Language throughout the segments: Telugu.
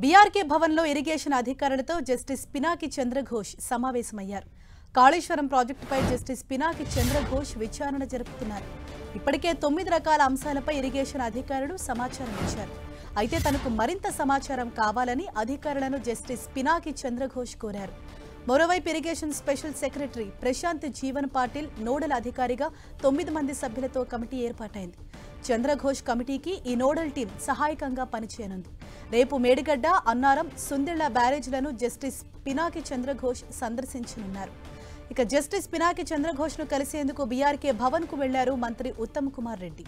బీఆర్కే భవన్లో ఇరిగేషన్ అధికారులతో జస్టిస్ పినాకి చంద్రఘోష్ సమావేశమయ్యారు. కాళేశ్వరం ప్రాజెక్టుపై జస్టిస్ పినాకి చంద్రఘోష్ విచారణ జరుపుతున్నారు. ఇప్పటికే 9 రకాల అంశాలపై ఇరిగేషన్ అధికారులు సమాచారం ఇచ్చారు. అయితే తనకు మరింత సమాచారం కావాలని అధికారులను జస్టిస్ పినాకి చంద్రఘోష్ కోరారు. మరోవైపు irrigation special secretary Prashant Jeevan Patil nodal అధికారిగా 9 మంది సభ్యులతో కమిటీ ఏర్పాటైంది. చంద్రఘోష్ కమిటీకి ఈ నోడల్ టీం సహాయకంగా పనిచేయనుంది. రేపు మేడిగడ్డ, అన్నారం, సుందిళ్ల బ్యారేజ్లను జస్టిస్ పినాకి చంద్రఘోష్ సందర్శించనున్నారు. ఇక జస్టిస్ పినాకి చంద్రఘోష్ను కలిసేందుకు బీఆర్కే భవన్కు వెళ్లారు మంత్రి ఉత్తమ్ కుమార్ రెడ్డి.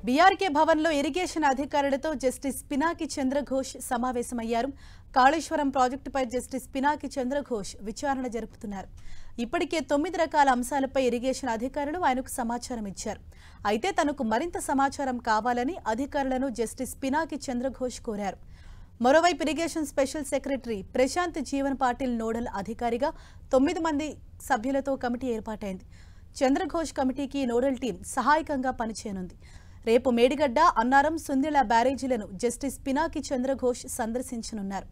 బీఆర్కే భవన్లో ఇరిగేషన్ అధికారులతో జస్టిస్ పినాకి చంద్రఘోష్ సమావేశమయ్యారు. కాళేశ్వరం ప్రాజెక్టుపై జస్టిస్ పినాకి చంద్రఘోష్ విచారణ జరుపుతున్నారు. ఇప్పటికే 9 రకాల అంశాలపై ఇరిగేషన్ అధికారులు ఆయనకు సమాచారం ఇచ్చారు. అయితే తనకు మరింత సమాచారం కావాలని అధికారులను జస్టిస్ పినాకి చంద్రఘోష్ కోరారు. మరోవైపు irrigation special secretary Prashant Jeevan Patil nodal అధికారిగా 9 మంది సభ్యులతో కమిటీ ఏర్పాటైంది. చంద్రఘోష్ కమిటీకి నోడల్ టీం సహాయకంగా పనిచేయనుంది. రేపు మేడిగడ్డ, అన్నారం, సుందిళ్ల బ్యారేజీలను జస్టిస్ పినాకి చంద్రఘోష్ సందర్శించనున్నారు.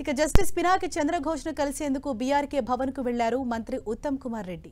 ఇక జస్టిస్ పినాకి చంద్రఘోష్ను కలిసేందుకు బీఆర్కే భవన్కు వెళ్లారు మంత్రి ఉత్తమ్ కుమార్ రెడ్డి.